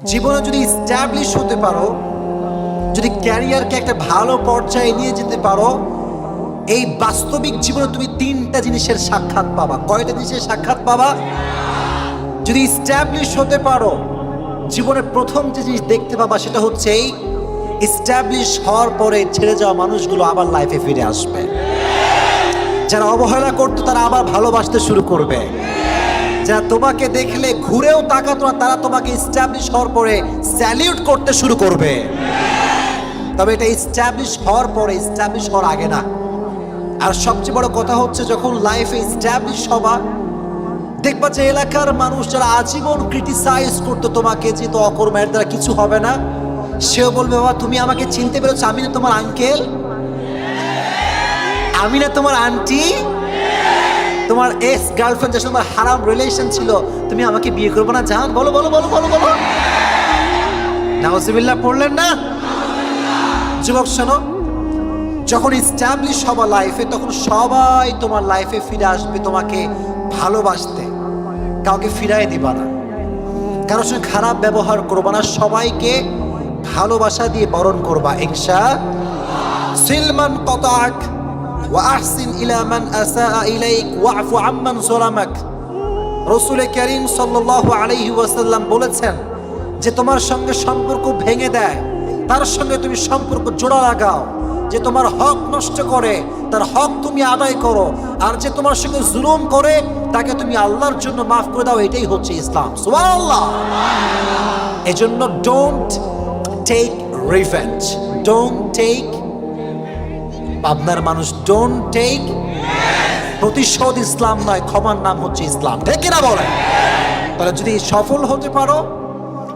জীবনে যদি এস্টাবলিশ হতে পারো, যদি ক্যারিয়ারকে একটা ভালো পর্যায়ে নিয়ে যেতে পারো, এই বাস্তবিক জীবনে তুমি তিনটা জিনিসের সাক্ষাৎ পাবা। কয়টা জিনিসের সাক্ষাৎ পাবা? যদি এস্টাবলিশ হতে পারো, জীবনের প্রথম যে জিনিস দেখতে পাবা সেটা হচ্ছে এই এস্টাবলিশ হওয়ার পরে ছেড়ে যাওয়া মানুষগুলো আবার লাইফে ফিরে আসবে। যারা অবহেলা করতো তারা আবার ভালোবাসতে শুরু করবে। যারা তোমাকে দেখলে ঘুরেও তাকাতো না, তারা তোমাকে এস্টাবলিশ হওয়ার পরে স্যালিউট করতে শুরু করবে। তবে এটা এস্টাবলিশ হওয়ার পরে, এস্টাবলিশ হওয়ার আগে না। আর সবচেয়ে বড় কথা হচ্ছে, যখন লাইফে এস্টাবলিশ হবা, দেখবা যে এলাকার মানুষ যারা আজীবন ক্রিটিসাইজ করতো তোমাকে যে তো অকর্মা, এর দ্বারা কিছু হবে না, সেও বলবে বাবা তুমি আমাকে চিনতে পেরেছো, আমি না তোমার আঙ্কেল, আমি না তোমার আন্টি, তোমার এক্স গার্লফ্রেন্ড যার সঙ্গে হারাম রিলেশন ছিল, তুমি আমাকে বিয়ে করবো না? জান বলো বলো বলো বলো বলো। নাউজুবিল্লাহ পড়লেন না? যুবক শোনো, যখন এস্টাবলিশ হবা লাইফে, তখন সবাই তোমার লাইফে ফিরে আসবে তোমাকে ভালোবাসতে। কাউকে ফিরাই দিবা না, কারোর সঙ্গে খারাপ ব্যবহার করবা না, সবাইকে ভালোবাসা দিয়ে বরণ করবা ইনশাআল্লাহ। সিলমান কতাক ওয়া আহসিন ইলা মান আসাআ ইলাইক ওয়াফু আম্মান যালামাক। রাসূল কারীম সাল্লাল্লাহু আলাইহি ওয়াসাল্লাম বলেছেন যে তোমার সঙ্গে সম্পর্ক ভেঙে দেয়, তার সঙ্গে তুমি সম্পর্ক জোড়া লাগাও। যে তোমার হক নষ্ট করে, তার হক তুমি আদায় করো। আর যে তোমার সঙ্গে জুলুম করে, তাকে তুমি আল্লাহর জন্য মাফ করে দাও। এটাই হচ্ছে ইসলাম। সুবহানাল্লাহ। এজন্য don't take revenge, don't take, আপনার মানুষ ডোন্ট টেক প্রতিশোধ ইসলাম নয়, ক্ষমার নাম হচ্ছে ইসলাম। ঠিক কিনা বলেন? তাহলে যদি সফল হতে পারো,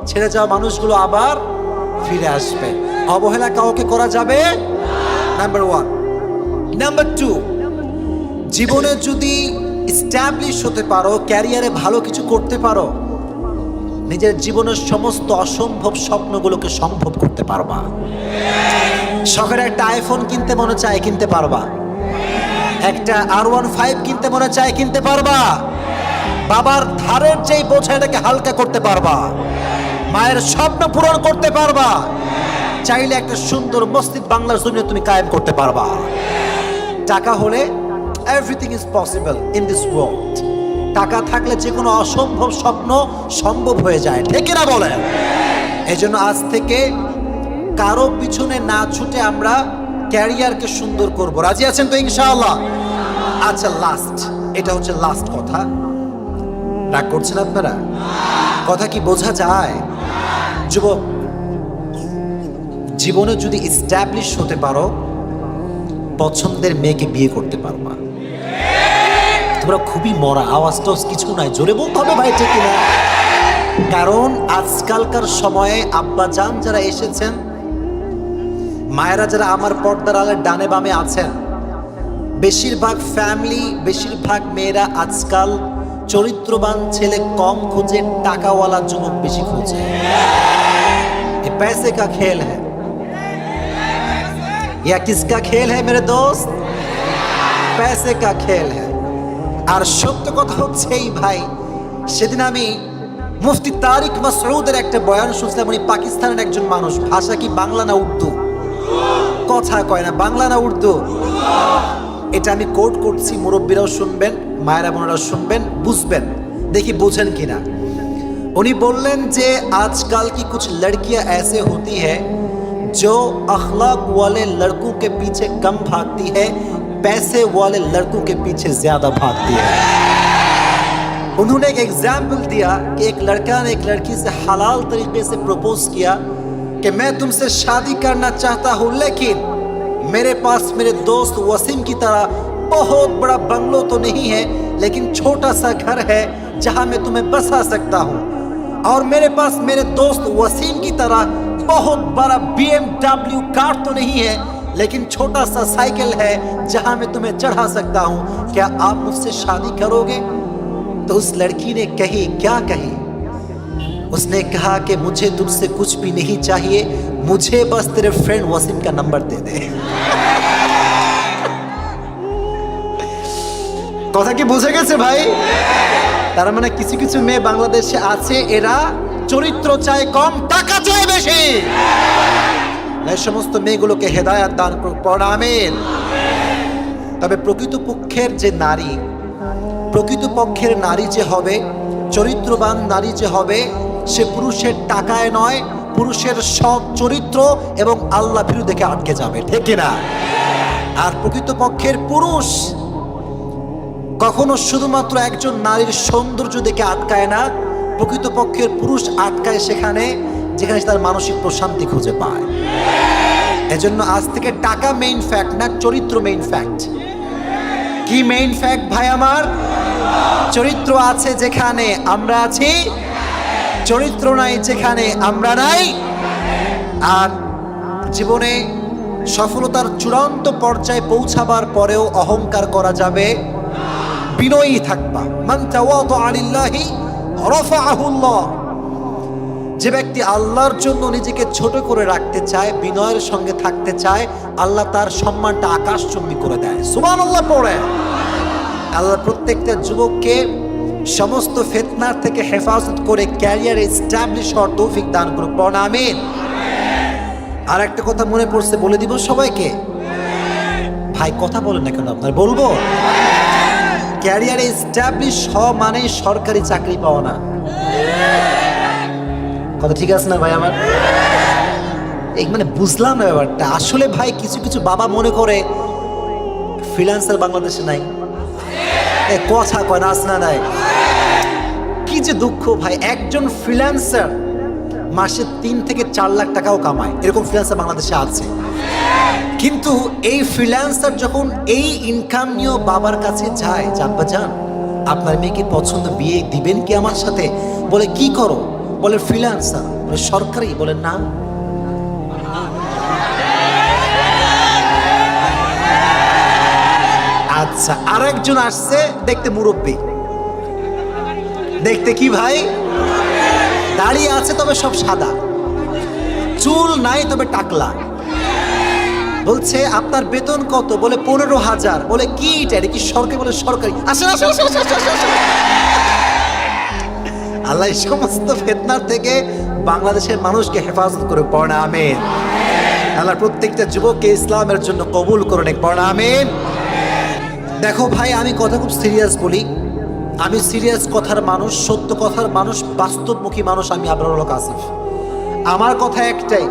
ছেড়ে যাওয়া মানুষগুলো আবার ফিরে আসবে। অবহেলা কাউকে করা যাবে নাম্বার ওয়ান। নাম্বার টু, জীবনে যদি এস্টাবলিশ হতে পারো, ক্যারিয়ারে ভালো কিছু করতে পারো, নিজের জীবনের সমস্ত অসম্ভব স্বপ্নগুলোকে সম্ভব করতে পারবা। শখের একটা আইফোন কিনতে মনে চায়, কিনতে পারবা। একটা R15 কিনতে মনে চায়, কিনতে পারবা। বাবার ধারের যেই বোঝা, এটাকে হালকা করতে পারবা। মায়ের স্বপ্ন পূরণ করতে পারবা। চাইলে একটা সুন্দর মসজিদ বাংলার জমিনে তুমি কায়েম করতে পারবা। টাকা হলে everything is possible in this world. টাকা থাকলে যে কোনো অসম্ভব স্বপ্ন সম্ভব হয়ে যায়। ঠিক না বলেন? এই জন্য আজ থেকে কারো পিছনে না ছুটে আমরা ক্যারিয়ারকে সুন্দর করব। রাজি আছেন তো ইনশাআল্লাহ? আচ্ছা, লাস্ট, এটা হচ্ছে লাস্ট কথা। রাগ করছেন আপনারা? কথা কি বোঝা যায়? যুবক, জীবনে যদি এস্টাবলিশ হতে পারো, পছন্দের মেয়েকে বিয়ে করতে পারবা। তোমরা খুবই মরা, আওয়াজ টাওয়াজ কিছু নাই, জোরে বলতে হবে ভাই, ঠিক কিনা? কারণ আজকালকার সময়ে আব্বাজান যারা এসেছেন, মায়েরা যারা আমার পর্দার আলের ডানে বামে আছেন, বেশিরভাগ ফ্যামিলি, বেশিরভাগ মেয়েরা আজকাল চরিত্রবান ছেলে কম খোঁজে, টাকাওয়ালা যুবক বেশি খোঁজে। ये पैसे का खेल है या किसका खेल है मेरे दोस्त? पैसे का खेल है। আর সত্য কথা হচ্ছে এই ভাই, সেদিন আমি মুফতি তারিক মাসউদের একটা বয়ান শুনছিলাম। উনি পাকিস্তানের একজন মানুষ। ভাষা কি বাংলা না উর্দু? কথা কয় না, বাংলা না উর্দু? এটা আমি কোট করছি, মুরব্বীরাও শুনবেন, মায়েরা বোনেরাও শুনবেন, বুঝবেন, দেখি বুঝেন কিনা। उन्हीं बोलन जे आजकल की कुछ लड़कियां ऐसे होती है जो अखलाक वाले लड़कों के पीछे कम भागती है, पैसे वाले लड़कों के पीछे ज्यादा भागती है। उन्होंने एक एग्जाम्पल दिया कि एक लड़का ने एक लड़की से हलाल तरीके से प्रपोज किया कि मैं तुमसे शादी करना चाहता हूँ, लेकिन मेरे पास मेरे दोस्त वसीम की तरह बहुत बड़ा बंगलो तो नहीं है, लेकिन छोटा सा घर है जहाँ मैं तुम्हें बसा सकता हूँ। और मेरे पास मेरे दोस्त वसीम की तरह बहुत बड़ा BMW कार तो नहीं है, लेकिन छोटा सा साइकिल है जहां मैं तुम्हें चढ़ा सकता हूं। क्या आप मुझसे शादी करोगे? तो उस लड़की ने कही, क्या कही? उसने कहा कि मुझे तुमसे कुछ भी नहीं चाहिए, मुझे बस तेरे फ्रेंड वसीम का नंबर दे दे। কথা কি বুঝে গেছে ভাই? তার মানে কিছু কিছু মেয়ে বাংলাদেশে আছে, এরা চরিত্র চাই কম, টাকা চাই বেশি। এই সমস্ত মেয়েগুলোকে হেদায়াত দান করুন, পড়া আমিন। তবে প্রকৃতপক্ষের যে নারী, প্রকৃতপক্ষের নারী যে হবে, চরিত্রবান নারী যে হবে, সে পুরুষের টাকায় নয়, পুরুষের সৎ চরিত্র এবং আল্লাহ ভীরু দেখে আটকে যাবে, ঠিক কিনা? আর প্রকৃতপক্ষের পুরুষ কখনো শুধুমাত্র একজন নারীর সৌন্দর্য দেখে আটকায় না, প্রকৃতপক্ষের পুরুষ আটকায় সেখানে যেখানে সে তার মানসিক প্রশান্তি খুঁজে পায়। এজন্য আজ থেকে টাকা মেইন ফ্যাক্ট না, চরিত্র মেইন ফ্যাক্ট। কি মেইন ফ্যাক্ট ভাই আমার? চরিত্র আছে যেখানে আমরা আছি, চরিত্র নাই যেখানে আমরা নাই। আর জীবনে সফলতার চূড়ান্ত পর্যায়ে পৌঁছাবার পরেও অহংকার করা যাবে, বিনয়ী থাকবা। মান তাওয়াদা লিল্লাহি রাফাআহু আল্লাহ। যে ব্যক্তি আল্লাহর জন্য নিজেকে ছোট করে রাখতে চায়, বিনয়ের সঙ্গে থাকতে চায়, আল্লাহ তার সম্মানটা আকাশচুম্বী করে দেয়। সুবহানাল্লাহ পড়ে। আল্লাহ প্রত্যেকটা যুবককে সমস্ত ফিতনার থেকে হেফাজত করে ক্যারিয়ার এস্টাবলিশ হওয়ার তৌফিক দান করুক, পড়া আমিন। আর একটা কথা মনে পড়ছে, বলে দিব সবাইকে। ভাই কথা বলেন না কেন? আপনার বলবো, ক্যারিয়ারে এস্টাবলিশ হওয়া মানে সরকারি চাকরি পাওয়া না। কথা ঠিক আছে না ভাই আমার? এই মানে বুঝলাম না ব্যাপারটা। আসলে ভাই কিছু কিছু বাবা মনে করে ফ্রিল্যান্সার বাংলাদেশে নাই, কথা কয় না, আসনা নাই। কি যে দুঃখ ভাই, একজন ফ্রিল্যান্সার মাসে 3 থেকে 4 লাখ টাকাও কামায়, এরকম ফ্রিল্যান্সার বাংলাদেশে আছে। কিন্তু এই ফ্রিল্যান্সার যখন এই ইনকাম নিয়েও বাবার কাছে যায়, জানবা যান আপনার মেয়েকে পছন্দ, বিয়ে দিবেন কি আমার সাথে? বলে কি করো? বলে ফ্রিল্যান্সার। বলে সরকারি? বলে না। আচ্ছা, আরেকজন আসছে দেখতে মুরব্বী, দেখতে কি ভাই? দাড়ি আছে তবে সব সাদা, চুল নাই তবে টাকলা। বলছে আপনার বেতন কত? বলে 15,000। বলে কি এটা কি সরকারি? বলে সরকারি। আসেন আসেন আসেন আসেন আসেন। আল্লাহ এই সমস্ত ফিতনার থেকে বাংলাদেশের মানুষকে হেফাজত করে, পড়া আমিন। আল্লাহ প্রত্যেকটা যুবককে ইসলামের জন্য কবুল করে নেক, পড়া আমিন। দেখো ভাই, আমি কথা খুব সিরিয়াস বলি, আমি সিরিয়াস কথার মানুষ, সত্য কথার মানুষ, বাস্তবমুখী মানুষ। আমি আবরারুল হক আসিফ। আমার কথা একটাই,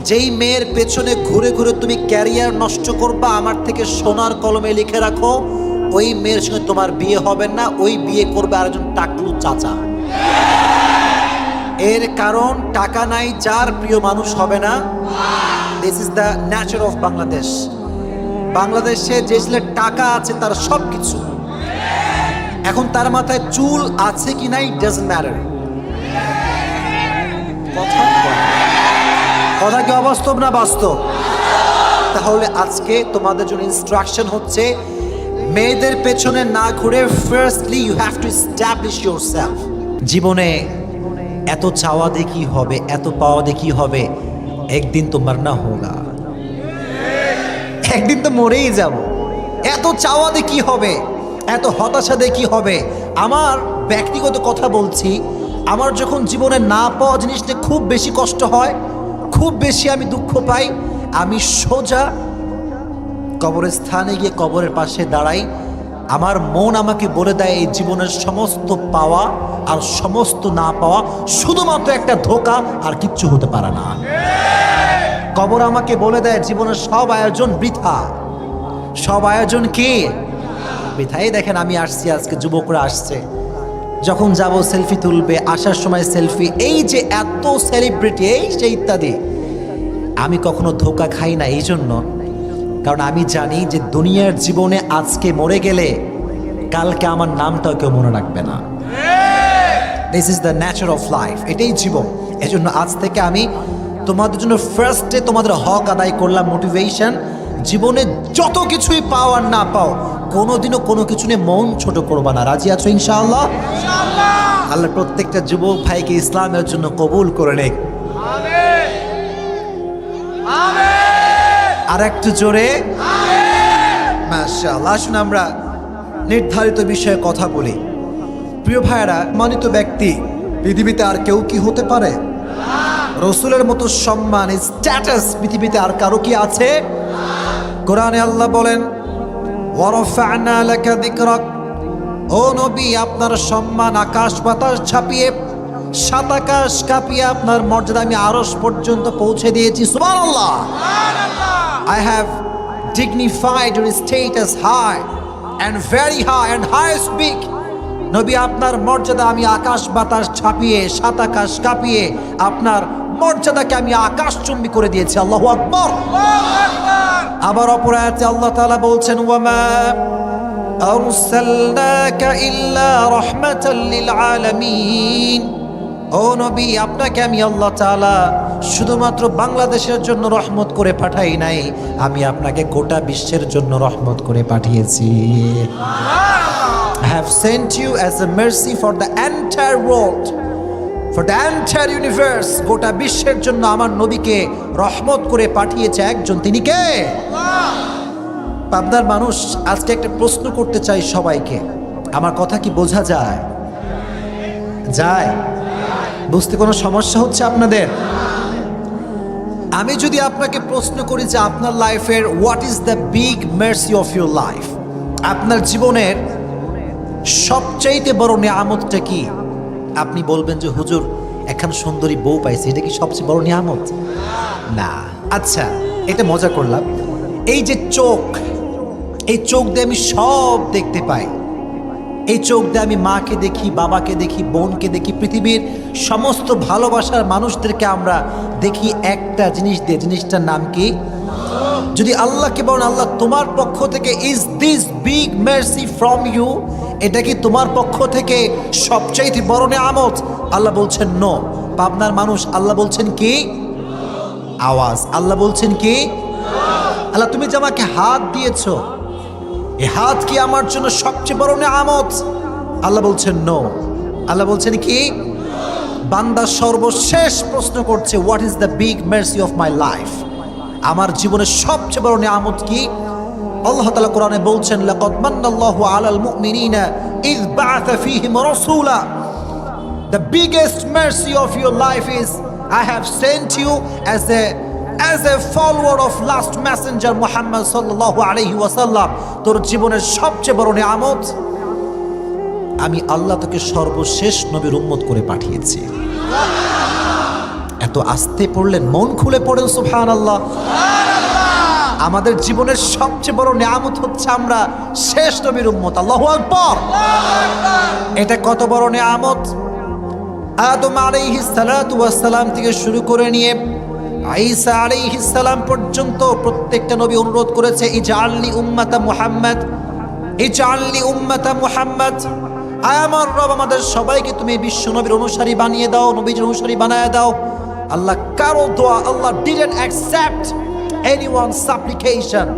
যেই মেয়ের পেছনে ঘুরে ঘুরে তুমি ক্যারিয়ার নষ্ট করবা, আমার থেকে সোনার কলমে লিখে রাখো, ওই মেয়ের সঙ্গে তোমার বিয়ে হবে না, ওই বিয়ে করবে আরেকজন টাকলু চাচা। এর কারণ টাকা নাই যার, প্রিয় মানুষ হবে না। This is the Nature of Bangladesh. বাংলাদেশে যে ছেলের টাকা আছে তার সব কিছু, এখন তার মাথায় চুল আছে কি নাই ডাজন্ট ম্যাটার। কথা কি অবাস্তব না বাস্তব? তাহলে আজকে তোমাদের জন্য ইনস্ট্রাকশন হচ্ছে, মেয়েদের পেছনে না ঘুরে firstly you have to establish yourself. জীবনে এত চাওয়া দিয়ে কি হবে, এত পাওয়া দিয়ে কি হবে? একদিন তো মরনা হোগা, একদিন তো মরেই যাব। এত চাওয়া দিয়ে কি হবে, এত হতাশা দিয়ে কি হবে? আমার ব্যক্তিগত কথা বলছি, আমার যখন জীবনে না পাওয়া জিনিস নিয়ে খুব বেশি কষ্ট হয়, খুব বেশি আমি দুঃখ পাই, আমি সোজা কবরস্থানে গিয়ে কবরের পাশে দাঁড়াই। আমার মন আমাকে বলে দেয় এই জীবনের সমস্ত পাওয়া আর সমস্ত না পাওয়া শুধুমাত্র একটা ধোঁকা, আর কিচ্ছু হতে পারে না। কবর আমাকে বলে দেয় জীবনের সব আয়োজন বৃথা, সব আয়োজন কি বৃথা। এই দেখেন আমি আসছি, আজকে যুবকরা আসছে, যখন যাব সেলফি তুলবে, আসার সময় সেলফি, এই যে এত সেলিব্রিটি, এই সে ইত্যাদি। আমি কখনো ধোঁকা খাই না, এই জন্য কারণ আমি জানি যে দুনিয়ার জীবনে আজকে মরে গেলে কালকে আমার নামটাও কেউ মনে রাখবে না। This is the Nature of life, এটাই জীবন। এজন্য আজ থেকে আমি তোমাদের জন্য ফার্স্টে তোমাদের হক আদায় করলাম, মোটিভেশন। জীবনে যত কিছুই পাও আর না পাও, কোনোদিনও কোনো কিছু নিয়ে মন ছোট করবা না। রাজি আছো ইনশাআল্লাহ? আল্লাহ প্রত্যেকটা যুবক ভাইকে ইসলামের জন্য কবুল করে নেক। আর একটু জোরে মাশাআল্লাহ। আসুন আমরা নির্ধারিত বিষয়ে কথা বলি। প্রিয় ভাইয়েরা, মানিত ব্যক্তি পৃথিবীতে আর কেউ কি হতে পারে? রসুলের মতো সম্মান, স্ট্যাটাস পৃথিবীতে আর কারো কি আছে? কোরআনে আল্লাহ বলেন, ওয়ারাফা'না লাকা যিকরাক, ও নবী আপনার সম্মান আকাশ বাতাস ছাপিয়ে, সাত আকাশ কাঁপিয়ে আপনার মর্যাদা আমি আরশ পর্যন্ত পৌঁছে দিয়েছি। সুবহানাল্লাহ। I have dignified your status high and very high and highest big. নবী আপনার মর্যাদা আমি আকাশ বাতাস ছাপিয়ে, সাত আকাশ কাঁপিয়ে আপনার মর্যাদাকে আমি আকাশচুম্বী করে দিয়েছি। আল্লাহু আকবার। আবার অপর আয়াতে আল্লাহ তাআলা বলছেন, ওয়ামা আরসালনাকা ইল্লা রাহমাতাল লিল আলামিন, ও নবী আপনাকে আমি আল্লাহ তাআলা শুধুমাত্র বাংলাদেশের জন্য রহমত করে পাঠাই নাই, আমি আপনাকে গোটা বিশ্বের জন্য রহমত করে পাঠিয়েছি। I have sent you as a mercy for the entire world, for the entire universe. গোটা বিশ্বের জন্য আমার নবীকে রহমত করে পাঠিয়েছে একজন, তিনি কে? পাবনার মানুষ, আজকে একটা প্রশ্ন করতে চাই সবাইকে। আমার কথা কি বোঝা যায়? বুঝতে কোনো সমস্যা হচ্ছে আপনাদের? আমি যদি আপনাকে প্রশ্ন করি যে আপনার লাইফের what is the big mercy of your life, আপনার জীবনের সবচাইতে বড় নিয়ামতটা কি? আপনি বলবেন যে হুজুর এখন সুন্দরী বউ পাইছে, এটা কি সবচেয়ে বড় নিয়ামত? না। আচ্ছা, এটা মজা করলাম। এই যে চোখ, এই চোখ দিয়ে আমি সব দেখতে পাই। এই চোখ দিয়ে আমি মাকে দেখি, বাবাকে দেখি, বোনকে দেখি, পৃথিবীর সমস্ত ভালোবাসার মানুষদেরকে আমরা দেখি একটা জিনিস দিয়ে। জিনিসটার নাম কি? যদি আল্লাহকে বলেন, আল্লাহ তোমার পক্ষ থেকে is this big mercy from you, এটা কি তোমার পক্ষ থেকে সবচাইতে বড় নিয়ামত? আল্লাহ বলছেন নো। পাবনার মানুষ, আল্লাহ বলছেন কি? আওয়াজ, আল্লাহ বলছেন কি? আল্লাহ তুমি যে আমাকে হাত দিয়েছো, এই হাত কি আমার জন্য সবচেয়ে বড় নিয়ামত? আল্লাহ বলছেন নো। আল্লাহ বলছেন কি? বান্দা সর্বশেষ প্রশ্ন করছে, what is the big mercy of my life, আমার জীবনের সবচেয়ে বড় নিয়ামত কি? আল্লাহ তাআলা কোরআনে বলছেন, লাকাদ মান্নাল্লাহু আলাল মুমিনিনা ইয বা'আথা ফীহিম রাসূলা, the biggest mercy of your life is I have sent you as a follower of last messenger Muhammad sallallahu alayhi wa sallam. তোর জীবনের সবচেয়ে বড় নিয়ামত, আমি আল্লাহ তোকে সর্বশেষ নবীর উম্মত করে পাঠিয়েছি। এত আস্তে পড়লেন, মন খুলে পড়েন সুবহানাল্লাহ। আমাদের জীবনের সবচেয়ে বড় নিয়ামত হচ্ছে আমরা শেষ নবীর উম্মত। আল্লাহু আকবার। এটা কত বড় নিয়ামত! আদম আলাইহিস সালাতু ওয়াস সালাম থেকে শুরু করে নিয়ে ঈসা আলাইহিস সালাম পর্যন্ত প্রত্যেকটা নবী অনুরোধ করেছে, ইজআলনি উম্মাতা মুহাম্মদ, ইজআলনি উম্মাতা মুহাম্মদ। আয় আমার রব, আমাদের সবাইকে তুমি বিশ্ব নবীর অনুসারী বানিয়ে দাও, নবীর অনুসারী বানায় দাও। আল্লাহ কারো দোয়া, আল্লাহ ডিডন্ট অ্যাকসেপ্ট এনিওয়ান সাপ্লিকেশন।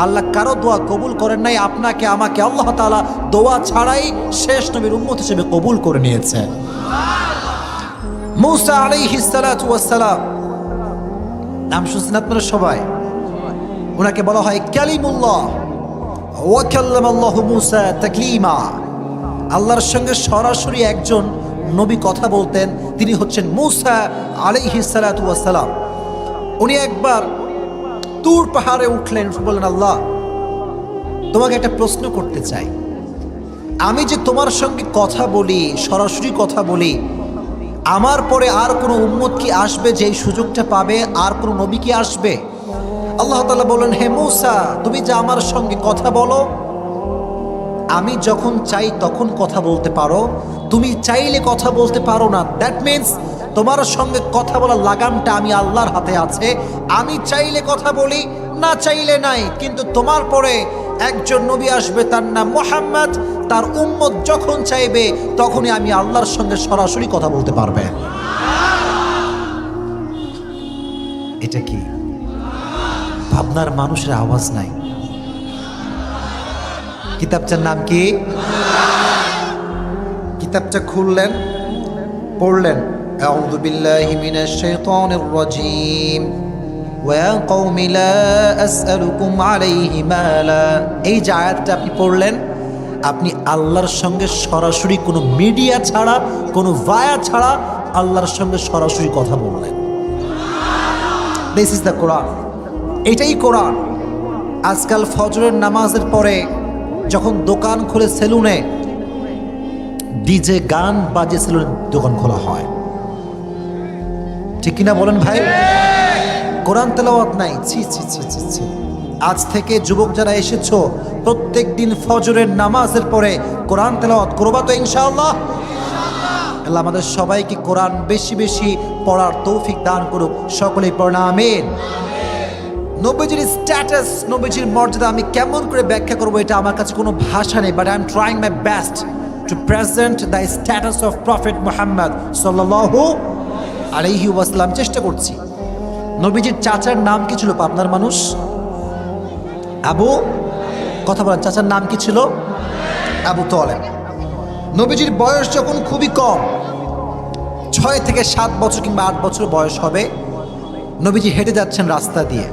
আল্লাহ কারো দোয়া কবুল করেন নাই, আপনাকে আমাকে আল্লাহ তাআলা দোয়া ছাড়াই শেষ নবীর উম্মত হিসেবে কবুল করে নিয়েছে। মূসা আলাইহিস সালাতু ওয়াস সালাম, নাম শুনছেন আপনারা সবাই? ওনাকে বলা হয় কালিমুল্লাহ, ওয়া কাল্লামাল্লাহু মূসা তাকলিমা। আল্লাহর সঙ্গে সরাসরি একজন নবী কথা বলতেন, তিনি হচ্ছেন মূসা আলাইহিস সালাতু ওয়াস সালাম। উনি একবার তুর পাহাড়ে উঠলেন, বললেন, আল্লাহ তোমাকে একটা প্রশ্ন করতে চাই। আমি যে তোমার সঙ্গে কথা বলি, সরাসরি কথা বলি, আমার পরে আর কোনো উম্মত কি আসবে যে এই সুযোগটা পাবে? আর কোনো নবী কি আসবে? আল্লাহ তাআলা বলেন, হে মূসা, তুমি যে আমার সঙ্গে কথা বলো, আমি যখন চাই তখন কথা বলতে পারো, তুমি চাইলে কথা বলতে পারো না। দ্যাট মিনস তোমার সঙ্গে কথা বলার লাগামটা আমি আল্লাহর হাতে আছে। আমি চাইলে কথা বলি, না চাইলে নাই। কিন্তু তোমার পরে একজন নবী আসবে, তার নাম মুহাম্মদ। তার উম্মত যখন চাইবে তখনই আমি আল্লাহর সঙ্গে সরাসরি কথা বলতে পারবে। এটা কি ভাবনার মানুষের আওয়াজ নাই? কিতাবটার নাম কি? কিতাবটা খুললেন, পড়লেন, আউযু বিল্লাহি মিনাশ শাইতানির রাজীম, ওয়া কওমি লা আসআলুকুম আলাইহি মালা। এই যে আয়াতটা আপনি পড়লেন, আপনি আল্লাহর সঙ্গে সরাসরি কোনো মিডিয়া ছাড়া, কোনো ভায়া ছাড়া আল্লাহর সঙ্গে সরাসরি কথা বললেন। দিস ইজ দ্য কোরআন, এটাই কোরআন। আজকাল ফজরের নামাজের পরে যখন দোকান খুলে সেলুনে ডিজে গান বাজে সেলুনে দোকান খোলা হয়, ঠিক কিনা বলেন ভাই? কোরআন তেলাওয়াত নাই। ছি ছি ছি ছি ছি। আজ থেকে যুবক যারা এসেছো, প্রত্যেক দিন ফজরের নামাজের পরে কোরআন তেলাওয়াত করবা তো ইনশাআল্লাহ? আল্লাহ আমাদের সবাইকে কোরআন বেশি বেশি পড়ার তৌফিক দান করুক। সকলেই পড়না আমিন। নবীজির স্ট্যাটাস, নবীজির মর্যাদা আমি কেমন করে ব্যাখ্যা করবো, এটা আমার কাছে কোনো ভাষা নেই, but I am trying my best to present the status of prophet Muhammad সাল্লাল্লাহু আলাইহি ওয়াসাল্লাম। চেষ্টা করছি। নবীজির চাচার নাম কি ছিল? পাবনার মানুষ আবু, কথা বলেন, চাচার নাম কি ছিল? আবু তালেব। নবীজির বয়স যখন খুবই কম, 6 থেকে 7 বছর কিংবা 8 বছর বয়স হবে, নবীজি হেঁটে যাচ্ছেন রাস্তা দিয়ে।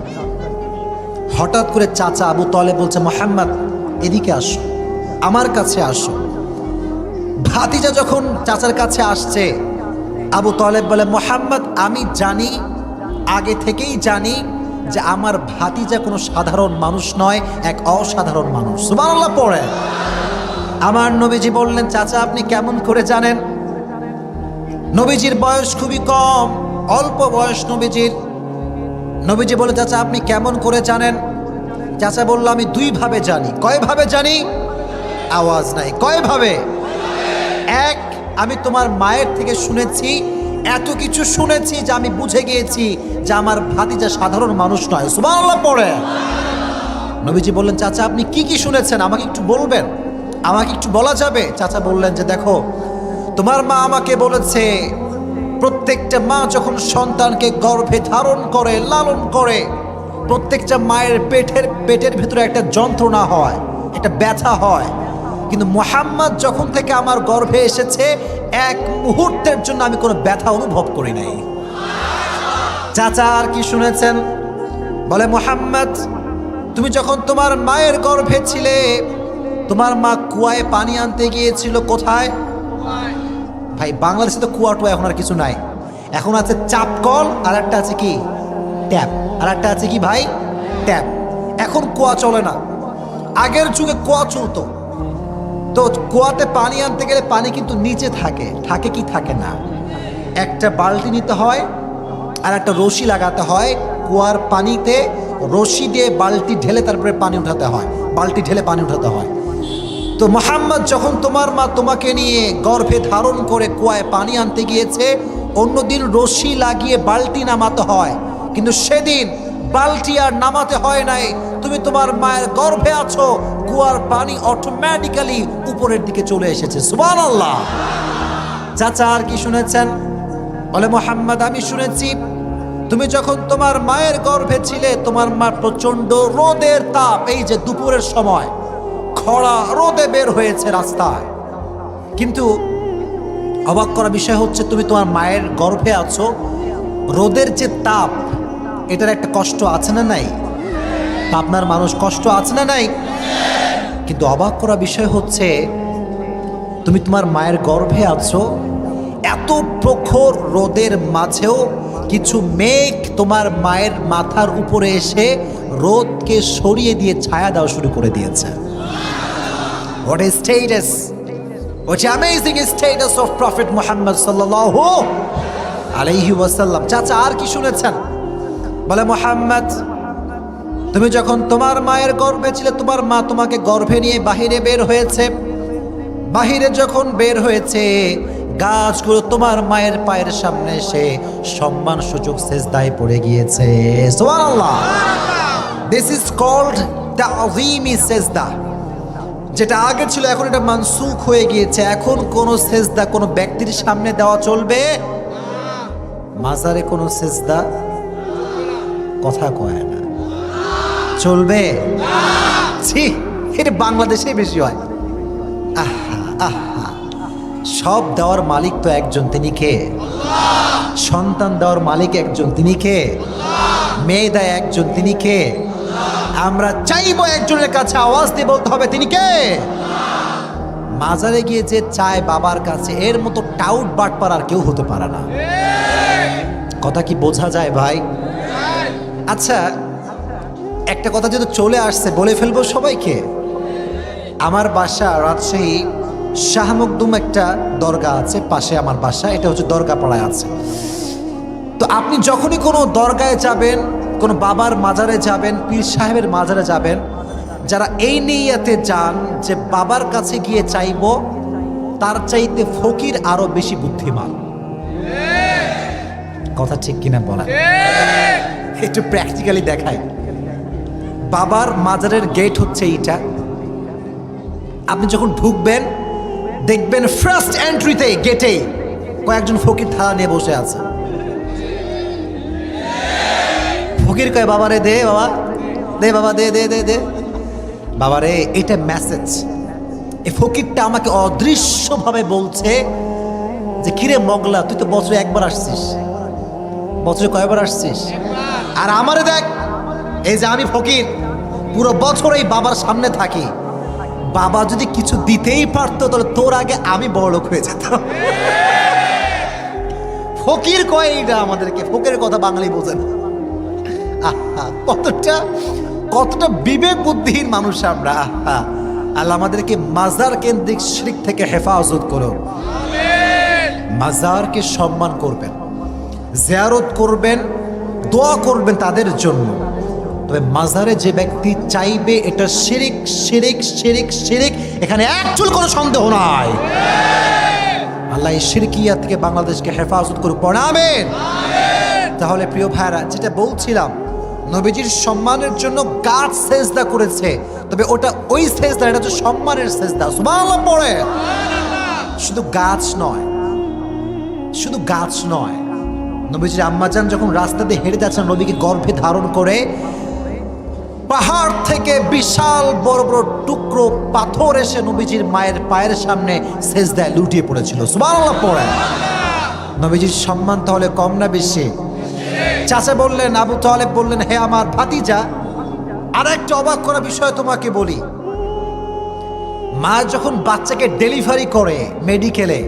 হঠাৎ করে চাচা আবু তালেব বলছে, মুহাম্মদ এদিকে আসো, আমার কাছে আসো। ভাতিজা যখন চাচার কাছে আসছে, আবু তালেব বলে, মুহাম্মদ আমি জানি, আগে থেকেই জানি যে আমার ভাতিজা কোনো সাধারণ মানুষ নয়, এক অসাধারণ মানুষ। সুবহানাল্লাহ পড়ে। আমার নবীজি বললেন, চাচা আপনি কেমন করে জানেন? নবীজির বয়স খুবই কম, অল্প বয়স নবীজির। নবীজি বলে, চাচা আপনি কেমন করে জানেন? চাচা বলল, আমি 2 ভাবে জানি। কয় ভাবে জানি? আওয়াজ নাই। কয় ভাবে? এক, আমি তোমার মায়ের থেকে শুনেছি, এত কিছু শুনেছি যে আমি বুঝে গিয়েছি যে আমার ভাতিজা সাধারণ মানুষ নয়। সুবহানাল্লাহ পড়ে। নবীজি বললেন, চাচা আপনি কি কি শুনেছেন আমাকে একটু বলবেন? আমাকে একটু বলা যাবে? চাচা বললেন যে, দেখো তোমার মা আমাকে বলেছে, প্রত্যেকটা মা যখন সন্তানকে গর্ভে ধারণ করে, লালন করে, প্রত্যেকটা মায়ের পেটের ভেতরে একটা যন্ত্রণা হয়, একটা ব্যথা হয়। কিন্তু মুহাম্মদ যখন থেকে আমার গর্ভে এসেছে, এক মুহূর্তের জন্য আমি কোনো ব্যথা অনুভব করি নাই। চাচা আর কি শুনেছেন? বলে, মুহাম্মদ তুমি যখন তোমার মায়ের গর্ভে ছিলে, তোমার মা কুয়ায় পানি আনতে গিয়েছিল। কোথায়? ভাই বাংলাদেশে তো কুয়া টুয়া এখন আর কিছু নাই, এখন আছে চাপকল, আর একটা আছে কি ট্যাপ, আর একটা আছে কি ভাই ট্যাপ। এখন কুয়া চলে না, আগের যুগে কুয়া চলতো। তো কুয়াতে পানি আনতে গেলে পানি কিন্তু নিচে থাকে, থাকে কি থাকে না। একটা বালতি নিতে হয় আর একটা রশি লাগাতে হয়, কুয়ার পানিতে রশি দিয়ে বালতি ঢেলে তারপরে পানি উঠাতে হয়, বালতি ঢেলে পানি উঠাতে হয়। তো মুহাম্মদ যখন তোমার মা তোমাকে নিয়ে গর্ভে ধারণ করে কুয়ায় পানি আনতে গিয়েছে, অন্যদিন রশি লাগিয়ে বালতি নামাতে হয়, কিন্তু সেদিন বালতি আর নামাতে হয় নাই। তুমি তোমার মায়ের গর্ভে আছো, কুয়ার পানি অটোমেটিক্যালি উপরের দিকে চলে এসেছে। সুবহানাল্লাহ। চাচা আর কি শুনেছেন? বলে, মুহাম্মদ আমি শুনেছি তুমি যখন তোমার মায়ের গর্ভে ছিলে, তোমার মা প্রচন্ড রোদের তাপ, এই যে দুপুরের সময় খরা রোদে বের হয়েছে রাস্তায়, কিন্তু অবাক করা বিষয় হচ্ছে তুমি তোমার মায়ের গর্ভে আছো, রোদের যে তাপ, এটার একটা কষ্ট আছে না নাই? আপনার মানুষ কষ্ট আছে না নাই? কিন্তু অবাক করা বিষয় হচ্ছে তুমি তোমার মায়ের গর্ভে আছো, এত প্রখর রোদের মাঝেও কিছু মেঘ তোমার মায়ের মাথার উপরে এসে রোদকে সরিয়ে দিয়ে ছায়া দেওয়া শুরু করে দিয়েছে। What a status! What an amazing status of Prophet Muhammad sallallahu alayhi wasallam. চাচা আর কি শুনেছেন? বলে, মুহাম্মদ তুমি যখন তোমার মায়ের গর্ভে ছিলে, তোমার মা তোমাকে গর্ভে নিয়ে বাহিরে বের হয়েছে। বাহিরে যখন বের হয়েছে, গাছগুলো তোমার মায়ের পায়ের সামনে এসে সম্মান সূচক সিজদায় পড়ে গিয়েছে। সুবহানাল্লাহ। This is called ta'zimi সিজদা। যেটা আগে ছিল এখন এটা মানসুখ হয়ে গিয়েছে। এখন কোনো সিজদা কোনো ব্যক্তির সামনে দেওয়া চলবে? মাজারে কোনো সিজদা কথা কয় না, চলবে? ছি, এটা বাংলাদেশে বেশি হয়। আহা আহা, সব দেওয়ার মালিক তো একজন, তিনি কে? সন্তান দেওয়ার মালিক একজন, তিনি কে? মেয়ে দেয় একজন, তিনি কে? আমরা চাইবো একজনের কাছে আওয়াজ দিয়ে বলতে হবে, তিনি কে? মাজারে গিয়ে যে চায় বাবার কাছে, এর মতো টাউট বাটপার আর কেউ হতে পারে না। কথা কি বোঝা যায় ভাই? আচ্ছা, একটা কথা যেহেতু চলে আসছে বলে ফেলবো সবাইকে। আমার বাসা রাজশাহী শাহ মখদুম একটা দরগা আছে পাশে, আমার বাসা এটা হচ্ছে দরগা পাড়ায় আছে। তো আপনি যখনই কোনো দরগায় যাবেন, কোনো বাবার মাজারে যাবেন, পীর সাহেবের মাজারে যাবেন, যারা এই নিয়াতে যান যে বাবার কাছে গিয়ে চাইব, তার চাইতে ফকির আরো বেশি বুদ্ধিমান। কথা ঠিক কিনা বলা? একটু প্র্যাকটিক্যালি দেখায়। বাবার মাজারের গেট হচ্ছে এইটা। আপনি যখন ঢুকবেন দেখবেন ফার্স্ট এন্ট্রিতে গেটেই কয়েকজন ফকির থালা নিয়ে বসে আছে। ফকির কয়, বাবা রে দে, বাবা দে, বাবা দে দে দে দে। বাবা রে, এটা মেসেজ। এই ফকিরটা আমাকে অদৃশ্যভাবে বলছে যে কিরে মগলা, তুই তো বছরে একবার আসছিস, বছরে কয়বার আসছিস? আর আমারে দেখ, এই যে আমি ফকির, পুরো বছর এই বাবার সামনে থাকি। বাবা যদি কিছু দিতেই পারতো তাহলে তোর আগে আমি বড়লোক হয়ে যেতাম। ফকির কয় এইটা আমাদেরকে, ফকিরের কথা বাঙালি বোঝে না। কতটা বিবেক বুদ্ধিহীন মানুষ আমরা। আল্লাহ আমাদেরকে মাজার কেন্দ্রিক শিরক থেকে হেফাজত করো। মাজারকে সম্মান করবেন, জিয়ারত করবেন, দোয়া করবেন তাদের জন্য। তবে মাজারে যে ব্যক্তি চাইবে এটা শিরক, শিরক, শিরক, শিরক, এখানে একচুল কোনো সন্দেহ নাই। আল্লাহ এই শিরকিয়াত থেকে বাংলাদেশকে হেফাজত করুক, আমিন। তাহলে প্রিয় ভাইরা, যেটা বলছিলাম, নবীজির সম্মানের জন্য গাছ সেজদা করেছে, তবে ওটা ওই সেজদা, এটা হচ্ছে সম্মানের সেজদা। সুবহানাল্লাহ পড়ে। শুধু গাছ নয়, শুধু গাছ নয়, নবীজির আম্মাজান যখন রাস্তা দিয়ে হেঁটে যাচ্ছেন, নবীকে গর্ভে ধারণ করে পাহাড় থেকে বিশাল বড় বড় টুকরো পাথর এসে নবীজির মায়ের পায়ের সামনে সেজদায় লুটিয়ে পড়েছিল। সুবহানাল্লাহ পড়ে। নবীজির সম্মান তাহলে কম না বেশি? চাচা বললেন, আবু তালেব বললেন, হে আমার ভাতিজা, আর একটা অবাক করা বিষয় তোমাকে বলি। মা যখন বাচ্চাকে ডেলিভারি করে মেডিকেলে,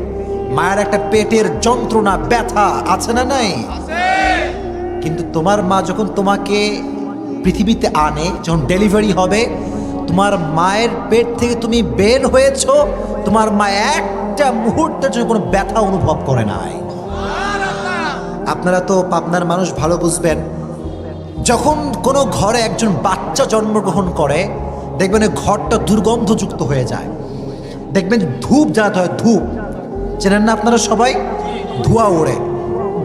মায়ের একটা পেটের যন্ত্রণা, ব্যথা আছে না নাই? কিন্তু তোমার মা যখন তোমাকে পৃথিবীতে আনে, যখন ডেলিভারি হবে, তোমার মায়ের পেট থেকে তুমি বের হয়েছ, তোমার মা একটা মুহূর্তের জন্য কোনো ব্যথা অনুভব করে নাই। আপনারা তো পাবনার মানুষ, ভালো বুঝবেন। যখন কোনো ঘরে একজন বাচ্চা জন্মগ্রহণ করে, দেখবেন ঘরটা দুর্গন্ধযুক্ত হয়ে যায়। দেখবেন ধূপ জ্বালাতে হয়, ধূপ চেনেন না আপনারা সবাই? ধোঁয়া ওড়ে,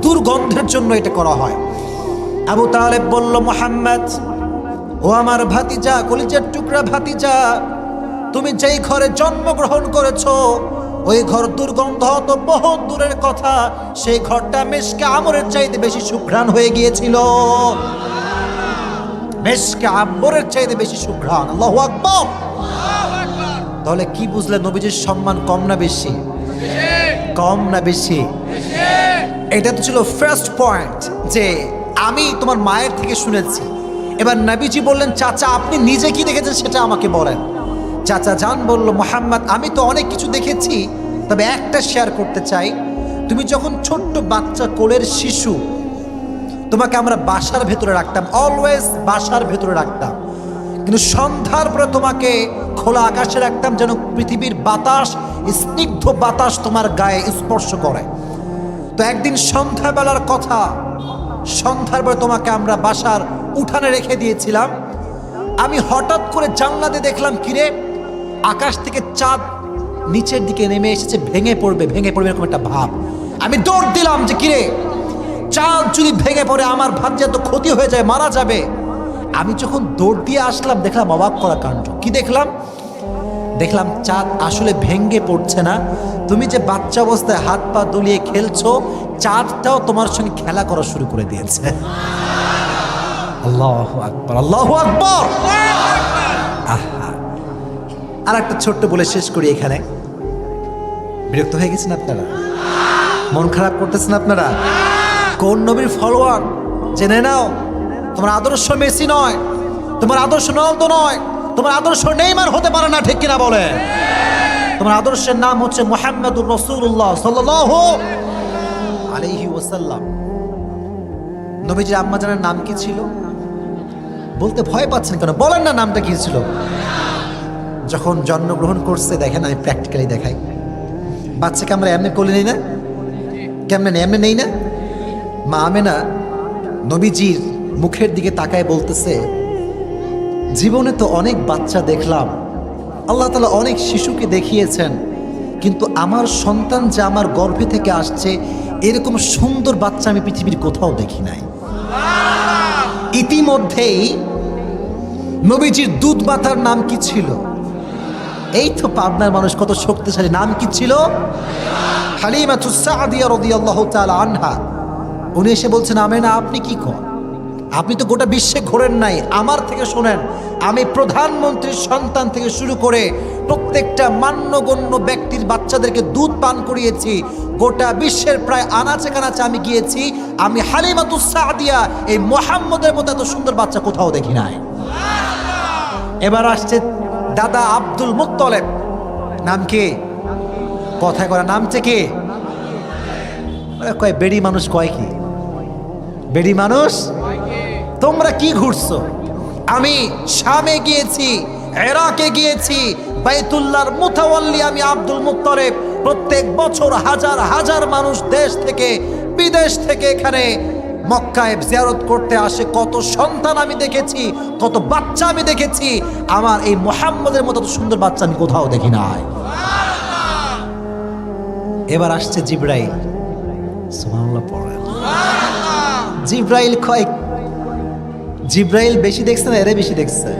দুর্গন্ধের জন্য এটা করা হয়। আবু তালেব বলল, মুহাম্মদ, ও আমার ভাতিজা, কলিজার টুকরা ভাতিজা, তুমি যেই ঘরে জন্মগ্রহণ করেছো ওই ঘর দুর্গন্ধ তো বহুত দূরের কথা, সেই ঘরটা মিশকে আমরের চাইতে বেশি সুঘ্রাণ হয়ে গিয়েছিল। মিশকে আমরের চাইতে বেশি সুঘ্রাণ। আল্লাহু আকবার। তাহলে কি বুঝলে, নবীজির সম্মান কম না বেশি? কম না বেশি? এটা তো ছিল ফার্স্ট পয়েন্ট, যে আমি তোমার মায়ের থেকে শুনেছি। এবার নবীজি বললেন, চাচা আপনি নিজে কি দেখেছেন সেটা আমাকে বলেন। চাচা জান বলল, মুহাম্মদ, আমি তো অনেক কিছু দেখেছি, তবে একটা শেয়ার করতে চাই। তুমি যখন ছোট্ট বাচ্চা, কোলের শিশু, তোমাকে আমরা বাসার ভেতরে রাখতাম, অলওয়েজ বাসার ভেতরে রাখতাম, কিন্তু সন্ধ্যার পরে তোমাকে খোলা আকাশে রাখতাম, যেন পৃথিবীর বাতাস, স্নিগ্ধ বাতাস তোমার গায়ে স্পর্শ করে। তো একদিন সন্ধ্যাবেলার কথা, সন্ধ্যার পরে তোমাকে আমরা বাসার উঠানে রেখে দিয়েছিলাম। আমি হঠাৎ করে জানলা দিয়ে দেখলাম, কিরে, আকাশ থেকে চাঁদ নিচের দিকে নেমে এসেছে, ভেঙে পড়বে ভেঙে পড়বে এরকম একটা ভাব। আমি দৌড় দিলাম যে কিরে, চাঁদ যদি ভেঙে পড়ে আমার ভাতিজা তো ক্ষতি হয়ে যায়, মারা যাবে। আমি যখন দৌড় দিয়ে আসলাম, দেখলাম অবাক করা কাণ্ড। কি দেখলাম? দেখলাম চাঁদ আসলে ভেঙে পড়ছে না, তুমি যে বাচ্চা অবস্থায় হাত পা দুলিয়ে খেলছো, চাঁদটাও তোমার সঙ্গে খেলা করা শুরু করে দিয়েছে। আল্লাহু আকবার, আল্লাহু আকবার। আহা, আর একটা ছোট্ট বলে শেষ করি এখানে। বিরক্ত হয়ে গেছেন আপনারা? মন খারাপ করতেছেন আপনারা? কোন নবীর ফলোয়ার জেনে নাও। তোমার আদর্শ মেসি নয়, তোমার আদর্শ রোনালদো নয়, তোমার আদর্শ নেইমার হতে পারে না, ঠিক কিনা বলে? তোমার আদর্শের নাম হচ্ছে মুহাম্মাদুর রাসূলুল্লাহ সাল্লাল্লাহু আলাইহি ওয়াসাল্লাম। নবীজির আম্মা জানের নাম কি ছিল? বলতে ভয় পাচ্ছেন কেন? বলেন না নামটা কি ছিল। যখন জন্মগ্রহণ করছে, দেখেন আমি প্র্যাকটিক্যালি দেখাই, বাচ্চাকে আমরা এমনি কোলে নেই না? কেমনে নেই? এমনি নেই না? মা আমেনা নবীজির মুখের দিকে তাকায় বলতেছে, জীবনে তো অনেক বাচ্চা দেখলাম, আল্লাহ তাআলা অনেক শিশুকে দেখিয়েছেন, কিন্তু আমার সন্তান যে আমার গর্ভে থেকে আসছে এরকম সুন্দর বাচ্চা আমি পৃথিবীর কোথাও দেখি নাই। ইতিমধ্যেই নবীজির দুধ মাতার নাম কি ছিল? এই তো পাবনার মানুষ কত শক্তিশালী, নাম কি ছিল? হালিমাতুস সাদিয়া রাদিয়াল্লাহু তাআলা আনহা। উনি এসে বলছেন, আমেনা আপনি কি করেন? আপনি তো গোটা বিশ্বে ঘোরেন নাই, আমার থেকে শোনেন, আমি প্রধানমন্ত্রীর সন্তান থেকে শুরু করে প্রত্যেকটা মান্যগণ্য ব্যক্তির বাচ্চাদেরকে দুধ পান করিয়েছি, গোটা বিশ্বের প্রায় আনাচে কানাচে আমি গিয়েছি, আমি হালিমাতুস সাদিয়া এই মুহাম্মদের মতো এত সুন্দর বাচ্চা কোথাও দেখি নাই। এবার আসছে দাদা আব্দুল মুত্তলেব। নাম কি? কথায় করা নামছে কি? কয় বেড়ি মানুষ কয় কি? বেড়ি মানুষ? তোমরা কি ঘুরছো? আমি শামে গিয়েছি, ইরাকে গিয়েছি, বাইতুল্লাহর মুতাওয়াল্লি আমি আব্দুল মুত্তলেব। প্রত্যেক বছর হাজার হাজার মানুষ দেশ থেকে বিদেশ থেকে এখানে মক্কায় জিয়ারত করতে আসে। কত সন্তান আমি দেখেছি, কত বাচ্চা আমি দেখেছি, আমার এই মুহাম্মদের মতো সুন্দর বাচ্চা আমি কোথাও দেখি নাই। এবার আসছে জিবরাইল। সুবহানাল্লাহ পড়েন। জিবরাইল কয়, জিবরাইল বেশি দেখছে না এরা বেশি দেখছে?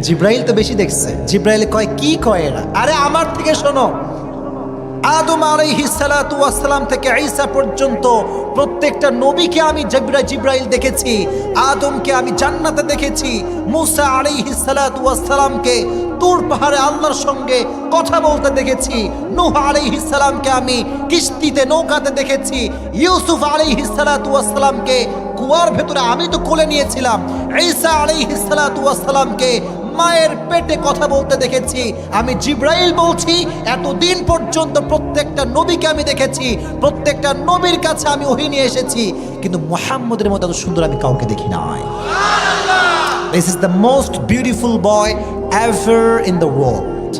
জিবরাইল তো বেশি দেখছে। জিবরাইল কয়, কি কয় এরা? আরে আমার থেকে শোনো, আদম আলাইহিস সালাতু ওয়াস সালাম থেকে ঈসা পর্যন্ত প্রত্যেকটা নবীকে আমি জিবরাইল দেখেছি। আদমকে আমি জান্নাতে দেখেছি, মুসা আলাইহিস সালাতু ওয়াস সালামকে তুর পাহাড়ে আল্লাহর সঙ্গে কথা বলতে দেখেছি, নূহ আলাইহিস সালামকে আমি কিস্তিতে নৌকাতে দেখেছি, ইউসুফ আলাইহিস সালাতু ওয়াস সালামকে কুয়ার ভেতরে আমি তো কোলে নিয়েছিলাম, ঈসা আলাইহিস সালাতু ওয়াস সালামকে মায়ের পেটে কথা বলতে দেখেছি। আমি জিবরাইল বলছি, এতদিন পর্যন্ত প্রত্যেকটা নবীকে আমি দেখেছি, প্রত্যেকটা নবীর কাছে আমি ওহী নিয়ে এসেছি, কিন্তু মুহাম্মদের মতো এত সুন্দর আমি কাউকে দেখি নাই। This is the most beautiful boy ever in the world.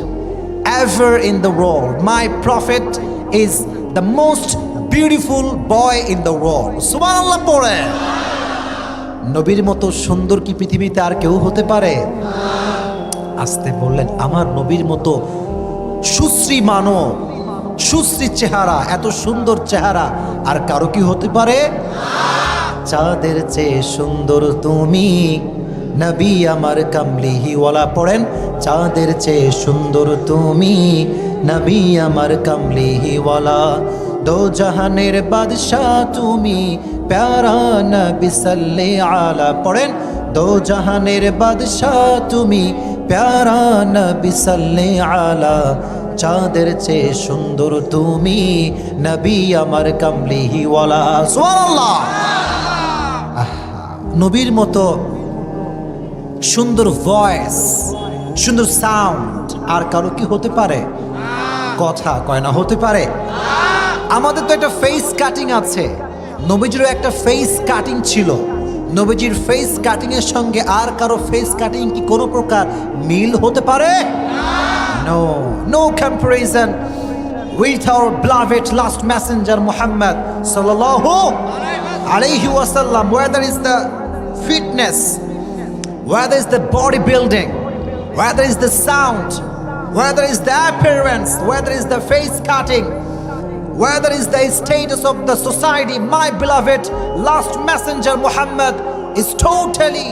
Ever in the world. My prophet is the most beautiful boy in the world. সুবহানাল্লাহ পড়ে। নবীর মতো সুন্দর কি পৃথিবীতে আর কেউ হতে পারে? আসতে বললেন, আমার নবীর মতো সুশ্রী মানব, সুশ্রী চেহারা, এত সুন্দর চেহারা আর কারো কি হতে পারে? চাঁদের চেয়ে সুন্দর তুমি নবী আমার কামলিহি ওয়ালা। পড়েন, চাঁদের চেয়ে সুন্দর তুমি নবী আমার কামলিহি ওয়ালা, দো জাহানের বাদশাহ তুমি প্যারা নবী সাল্লে আলা। পড়েন, দো জাহানের বাদশাহ তুমি প্যারা নবী সাল্লে আলা, চাঁদের চেয়ে সুন্দর তুমি নবী আমার কামলিহি ওয়ালা। সুবহানাল্লাহ। নবীর মতো সুন্দর ভয়েস, সুন্দর সাউন্ড আর কারো কি হতে পারে? কথা কয় না হতে পারে। আমাদের তো একটা ফেস কাটিং আছে, নবীজিরও একটা ফেস কাটিং ছিল। নবীজির ফেস কাটিং এর সঙ্গে আর কারো ফেস কাটিং কি কোনো প্রকার মিল হতে পারে? No, no comparison with our beloved last messenger Muhammad sallallahu alayhi wasallam. Whether is the fitness, whether is the bodybuilding, whether is the sound, whether is the appearance, whether is the face cutting, whether is the status of the society, my beloved last messenger Muhammad is totally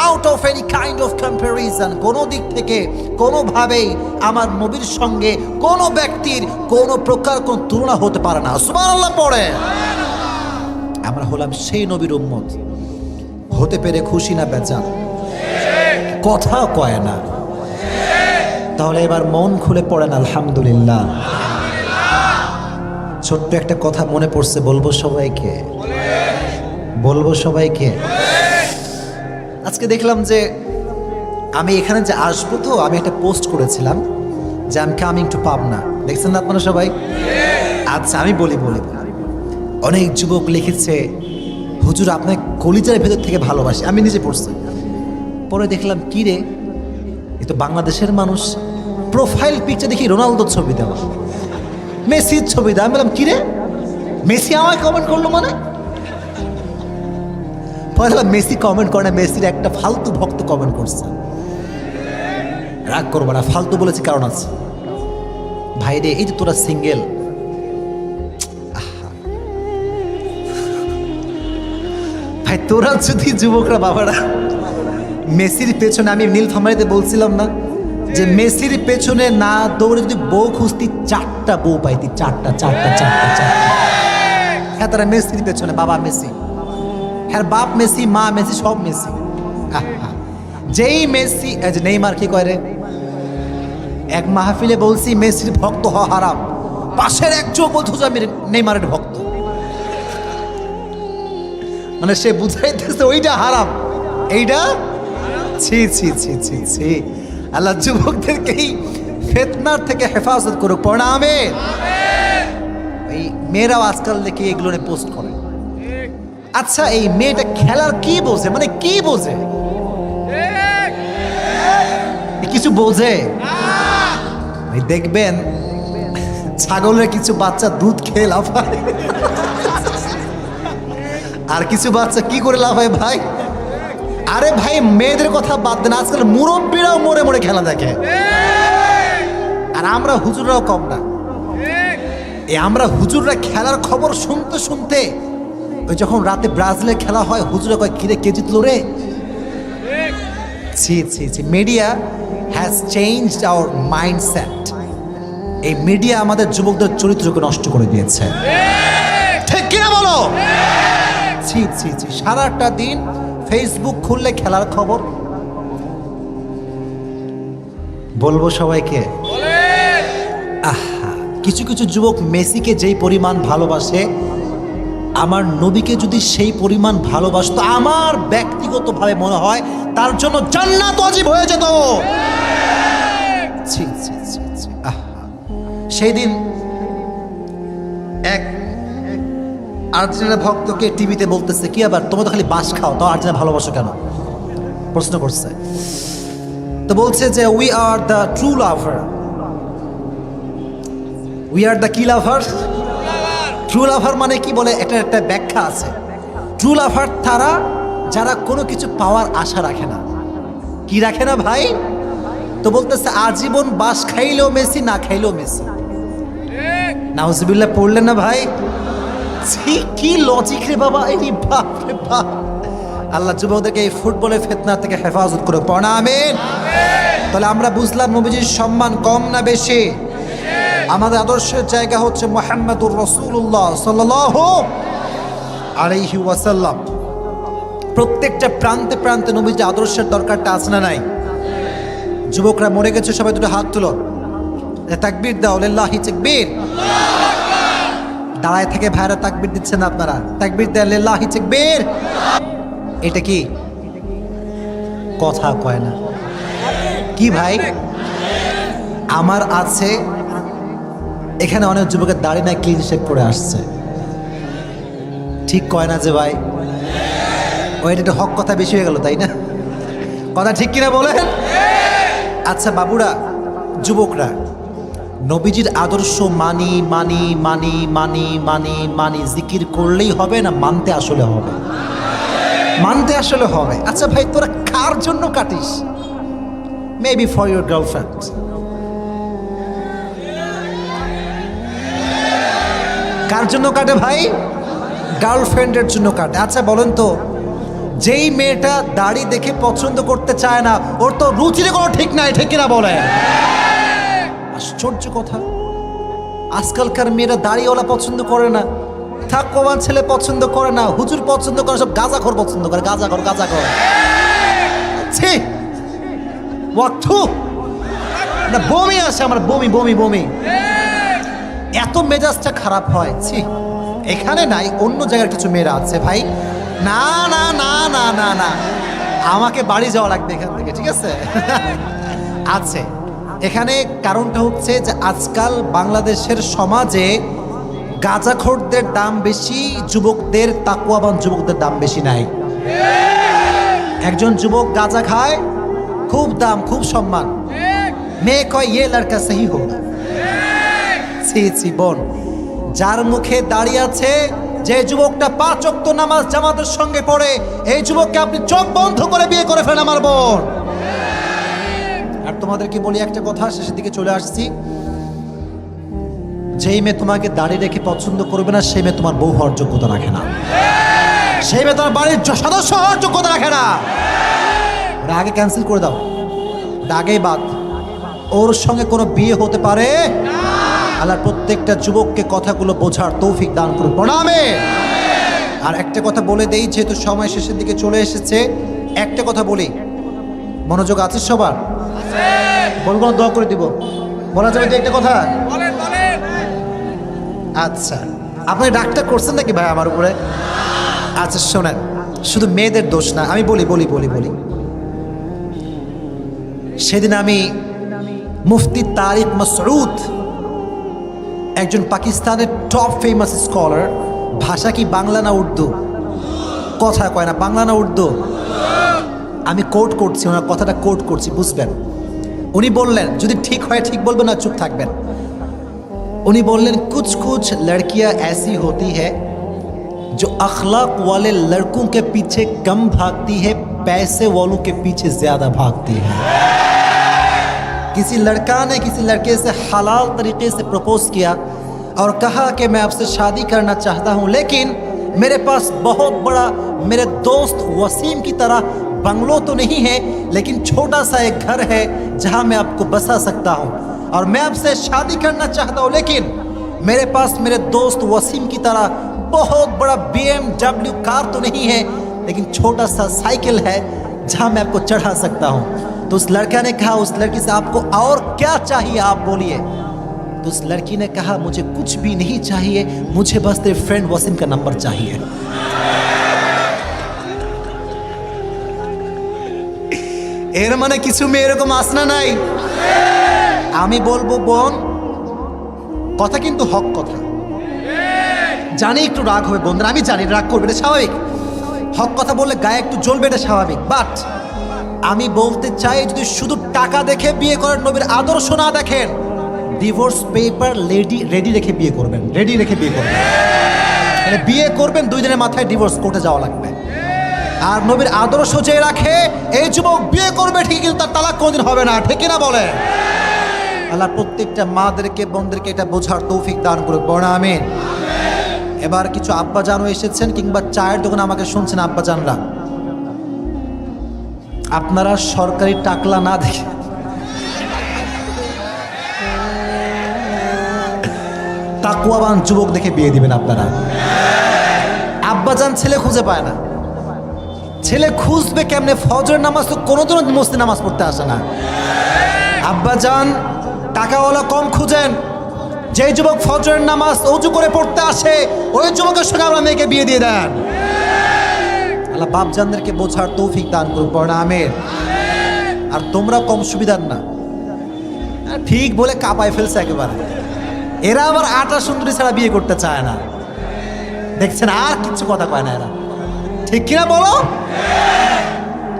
out of any kind of comparison. কোনো দিক থেকে কোনোভাবেই আমার নবীর সঙ্গে কোনো ব্যক্তির কোনো প্রকার কোন তুলনা হতে পারে না। সুবহানাল্লাহ পড়ে। আমরা হলাম সেই নবীর উম্মত, হতে পেরে খুশি না বেজান? কথা কয় না। তাহলে এবার মন খুলে পড়েন আলহামদুলিল্লাহ। ছোট্ট একটা কথা মনে পড়ছে, বলবো সবাইকে, বলবো সবাইকে। আজকে দেখলাম যে আমি এখানে যে আসবো, তো আমি একটা পোস্ট করেছিলাম যে I am coming to Pabna. দেখছেন না আপনারা সবাই? আচ্ছা আমি বলি বলি অনেক যুবক লিখেছে, হুজুর আপনার কলিজার ভেতর থেকে ভালোবাসি। আমি নিজে পড়ছি, পরে দেখলাম কি রে, এ তো বাংলাদেশের মানুষ, প্রোফাইল পিকচার দেখি রোনালদোর ছবি দেওয়া, মেসির ছবি দেওয়া। আমি বললাম কি রে, মেসি আমায় কমেন্ট করলো মানে? পরে দেখলাম মেসি কমেন্ট করে না, মেসির একটা ফালতু ভক্ত কমেন্ট করছে। রাগ করবো না, ফালতু বলেছি কারণ আছে। ভাই রে, এই যে তোরা সিঙ্গেল, ভাই তোরা যদি যুবকরা বাবারা মেসির পেছনে, আমি নীলফামারীতে বলছিলাম না যে মেসির পেছনে না দৌড়ে যদি বউ খুঁজতি, 4টা বউ পাইতি, 4টা। হ্যাঁ তারা মেসির পেছনে, বাবা মেসি, হ্যাঁ বাপ মেসি, মা মেসি, সব মেসি। যেই মেসি, নেইমার কি কয় রে, এক মাহফিলে বলছি মেসির ভক্ত হওয়া হারাম, পাশের এক চোখ বলতো আমি নেইমারের ভক্ত, মানে সে বুঝাইতেছে ওইটা হারাম, এইটা ছি ছি ছি ছি ছি। আল্লাহ যুবকদেরকে এই ফিতনার থেকে হেফাজত করুক, পড়া আমিন। এই মেয়েরাও আজকাল দেখি এগুলো পোস্ট করে। আচ্ছা এই মেয়েটা খেলার কি বোঝে, মানে কি বোঝে, কিছু বোঝে? দেখবেন ছাগলের কিছু বাচ্চা দুধ খেয়ে লাফায়, আর কিছু বাচ্চা কি করে লাফায় ভাই? আরে ভাই মেয়েদের কথা বাদ দেন, আজকাল মুরব্বীরাও মরে মরে খেলা দেখে, আর আমরা হুজুররাও কম না। আমরা হুজুররা খেলার খবর শুনতে শুনতে, ওই যখন রাতে ব্রাজিলের খেলা হয়, হুজুরা কয় কিরে কে জিতলো রে। ছি ছি ছি। Media has changed our mindset. এই মিডিয়া আমাদের যুবকদের চরিত্রকে নষ্ট করে দিয়েছে, ঠিক কিনা বলো? ছি ছি ছি। সারাটা দিন ফেসবুক খুললে খেলার খবর। বলবো সবাইকে, আহা, কিছু কিছু যুবক মেসিকে যেই পরিমাণ ভালোবাসে, আমার নবীকে যদি সেই পরিমাণ ভালোবাসতো, আমার ব্যক্তিগতভাবে মনে হয় তার জন্য জান্নাত ওয়াজিব হয়ে যেত। ছি ছি ছি ছি। আহা, সেই দিন এক আর্জেন্টিনা ভক্তকে টিভিতে বলতেছে, কি আবার তোমরা তো খালি বাস খাও, তাও আর্জেন্টিনা ভালোবাসো কেন, প্রশ্ন করছে। তো বলছে যে we are the true lover. We are the কি লাভার? ট্রু লাভার মানে কি বলে, এটা একটা ব্যাখ্যা আছে। ট্রু লাভার তারা যারা কোনো কিছু পাওয়ার আশা রাখে না। কি রাখে না ভাই? তো বলতেছে আজীবন বাস খাইলেও মেসি, না খাইলেও মেসি। নাউজুবিল্লাহ পড়লেন না ভাই? কি লজিক রে বাবা, এই বাপ রে বাপ। আল্লাহ যুবকদেরকে এই ফুটবলের ফিতনা থেকে হেফাজত করে, পড়া আমিন। তাহলে আমরা বুঝলাম নবীজির সম্মান কম না বেশি? আমাদের আদর্শের জায়গা হচ্ছে মুহাম্মদুর রাসূলুল্লাহ সাল্লাল্লাহু আলাইহি ওয়াসাল্লাম। প্রত্যেকটা প্রান্তে প্রান্তে নবীজির আদর্শের দরকারটা আছে না নাই? যুবকরা মরে গেছে, সবাই দুটো হাত তুলো, তাকবীর দাও, লিল্লাহি তাকবীর। দাঁড়ায় থেকে ভাইরা তাকবীর দিচ্ছেন আপনারা, তাকবীর দেন, লিল্লাহি তাকবীর। এটা কি কথা কয় না? কি ভাই? আমার আছে এখানে অনেক যুবকের দাড়ি নাই, ক্লিন শেভ করে আসছে, ঠিক কয় না যে ভাই? ওইটা একটু হক কথা বেশি হয়ে গেল, তাই না? কথা ঠিক কিনা বলেন? আচ্ছা বাবুরা, যুবকরা, নবীজির আদর্শ মানি মানি মানি মানি মানি মানি জিকির করলেই হবে না, মানতে আসলে হবে, মানতে আসলে হবে। আচ্ছা ভাই তোরা কার জন্য কাটিস? Maybe for your girlfriend. কার জন্য কাটে ভাই? গার্লফ্রেন্ডের জন্য কাটে। আচ্ছা বলেন তো, যেই মেয়েটা দাড়ি দেখে পছন্দ করতে চায় না, ওর তো রুচির কোনো ঠিক নাই, ঠিক কিনা বলে? আশ্চর্য কথা, আজকালকার মেয়েরা দাড়িওয়ালা পছন্দ করে না, তাকওয়ান ছেলে পছন্দ করে না, হুজুর পছন্দ করে, সব গাঁজাখোর পছন্দ করে, গাঁজাখোর গাঁজাখোর। ছি, ওয়াক্থু না, বমি আসে আমার, বমি বমি বমি, এত মেজাজটা খারাপ হয়। ছি, এখানে নাই, অন্য জায়গার কিছু মেয়েরা আছে ভাই। না না না না না না, আমাকে বাড়ি যাওয়া লাগবে এখান থেকে, ঠিক আছে? আছে এখানে কারণটা হচ্ছে যে আজকাল বাংলাদেশের সমাজে গাঁজাখোরদের দাম বেশি, যুবকদের, তাকওয়াবান যুবকদের দাম বেশি নাই। একজন যুবক গাঁজা খায়, খুব দাম, খুব সম্মান। মেয়ে কয় ইয়ে লড়কা সহি হোক। ছি ছি বোন, যার মুখে দাঁড়িয়ে আছে, যে যুবকটা 5 ওয়াক্ত নামাজ জামাতের সঙ্গে পড়ে, এই যুবককে আপনি চোখ বন্ধ করে বিয়ে করে ফেলেন আমার বোন। আর তোমাদেরকে বলি একটা কথা, শেষের দিকে চলে আসছি। যেই মেয়ে তোমাকে দাঁড়িয়ে রেখে পছন্দ করবে না, সেই মেয়ে তোমার বউ হওয়ার যোগ্যতা রাখে না। সেই মেয়ে তোমার বাড়ির সদস্য হওয়ার যোগ্যতা রাখে না। ওরা আগে ক্যান্সেল করে দাও, আগেই বাদ। ওর সঙ্গে কোনো বিয়ে হতে পারে না। আল্লাহ প্রত্যেকটা যুবককে কথাগুলো বোঝার তৌফিক দান করুন, প্রণামে। আর একটা কথা বলে দেই, যেহেতু সময় শেষের দিকে চলে এসেছে, একটা কথা বলি, মনোযোগ আছে সবার? বলবো, দোয়া করে দিব, বলা যাবে যে একটা কথা? আচ্ছা, আপনি ডাক্তার করছেন নাকি ভাই আমার উপরে? আচ্ছা শোনেন, শুধু মেয়েদের দোষ না, আমি বলি বলি বলি বলি সেদিন আমি মুফতি তারিক মাসউদ, একজন পাকিস্তানের টপ ফেমাস স্কলার, ভাষা কি বাংলা না উর্দু? কথা কয় না, বাংলা না উর্দু? আমি কোট করছি, ওনার কথাটা কোট করছি, বুঝবেন। উনি বললেন, যদি ঠিক হয় ঠিক বলবেন, না চুপ থাকবেন। उन्हीं बोलने कुछ कुछ लड़कियां ऐसी होती है जो अखलाक वाले लड़कों के पीछे कम भागती है, पैसे वालों के पीछे ज्यादा भागती है। किसी लड़का ने किसी लड़के से हलाल तरीके से प्रपोज किया और कहा कि मैं आपसे शादी करना चाहता हूं, लेकिन मेरे पास बहुत बड़ा, मेरे दोस्त वसीम की तरह बंगलो तो नहीं है, लेकिन छोटा सा एक घर है जहां मैं आपको बसा सकता हूं, और मैं आपसे शादी करना चाहता हूँ, लेकिन मेरे पास मेरे दोस्त वसीम की तरह बहुत बड़ा BMW कार तो नहीं है, लेकिन छोटा सा साइकिल है जहाँ मैं आपको चढ़ा सकता हूँ। तो उस लड़का ने कहा उस लड़की से, आपको और क्या चाहिए आप बोलिए। तो उस लड़की ने कहा, मुझे कुछ भी नहीं चाहिए, मुझे बस तेरे फ्रेंड वसीम का नंबर चाहिए। এর মানে কিছু মেয়ে এরকম আসনা নাই। আমি বলবো বোন, কথা কিন্তু হক কথা, জানি একটু রাগ হবে বোনদের, আমি জানি রাগ করবে, এটা স্বাভাবিক। হক কথা বললে গায়ে একটু জ্বলবে, এটা স্বাভাবিক। বাট আমি বলতে চাই, যদি শুধু টাকা দেখে বিয়ে করেন, নবীর আদর্শ না দেখেন, ডিভোর্স পেপার রেডি রেখে বিয়ে করবেন, রেডি রেখে বিয়ে করবেন। মানে বিয়ে করবেন, 2 দিনের মাথায় ডিভোর্স কোর্টে যাওয়া লাগবে। আর নবীর আদর্শ যে রাখে, এই যুবক বিয়ে করবে ঠিক, কিন্তু তার তালাক কোনদিন হবে না, ঠিক কিনা বলে? আল্লাহ প্রত্যেকটা মাদেরকে, বোনদেরকে এটা বোঝার তৌফিক দান করুক, বলেন আমিন। এবার কিছু আব্বাজানও এসেছেন, কিংবা চায়ের দোকানে আমাকে শুনছেন আব্বাজানরা, আপনারা সরকারি টাকলা না দেখে তাকওয়াবান যুবক দেখে বিয়ে দিবেন আপনারা। আব্বাজান ছেলে খুঁজে পায় না, ছেলে খুঁজবে কেমনে? ফজরের নামাজ তো কোনোদিনও মসজিদে নামাজ পড়তে আসে না। আব্বাজান টাকাওয়ালা কম খুঁজেন, যে যুবক ফজরের নামাজ অজু করে পড়তে আসে, ওই যুবকের সঙ্গে আমরা মেয়েকে বিয়ে দিয়ে দেন। আল্লাহ বাপজানদেরকে বোঝার তৌফিক দান করুন, পড়েন আমিন। আর তোমরা কম সুবিধার না, ঠিক বলে কাঁপায় ফেলছে একেবারে। এরা আবার আটা সুন্দরী ছাড়া বিয়ে করতে চায় না, দেখছেন? আর কিছু কথা কয় না এরা, ঠিক কিনা বলো?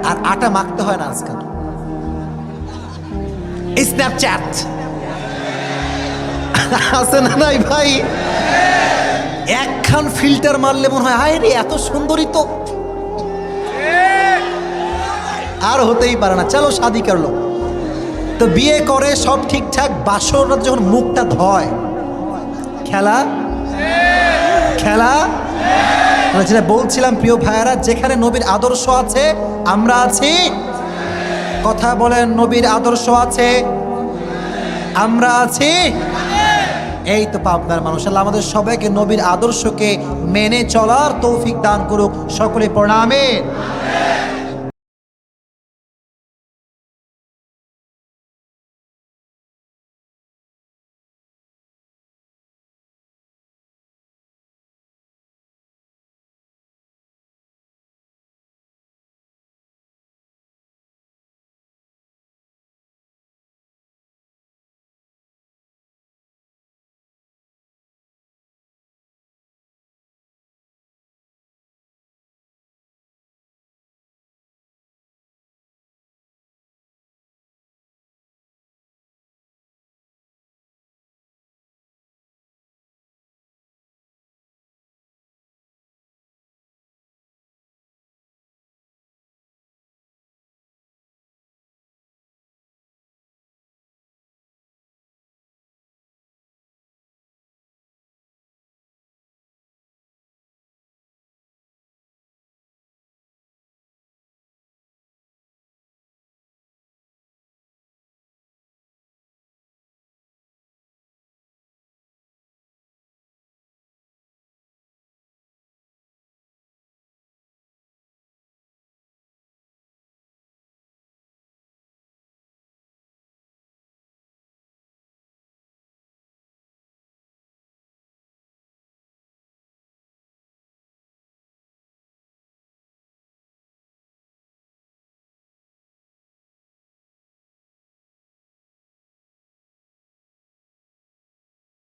আর আটা মাখতে হয় না আজকাল, স্ন্যাপচ্যাট আছে না নাই ভাই? একখান ফিল্টার মারলে মনে হয়, হায় রে এত সুন্দরী তো আর হতেই পারে না, চলো শাদি করলো। তো বিয়ে করে সব ঠিকঠাক, বাসর রাত যখন মুখটা ধয়, খেলা খেলা। যেটা বলছিলাম প্রিয় ভাইয়েরা, যেখানে নবীর আদর্শ আছে আমরা আছি। কথা বলেন, নবীর আদর্শ আছে আমরা আছি। এই তো পাবনার মানুষ। আল্লাহ আমাদের সবাইকে নবীর আদর্শকে মেনে চলার তৌফিক দান করুক, সকলে পড়েন আমিন।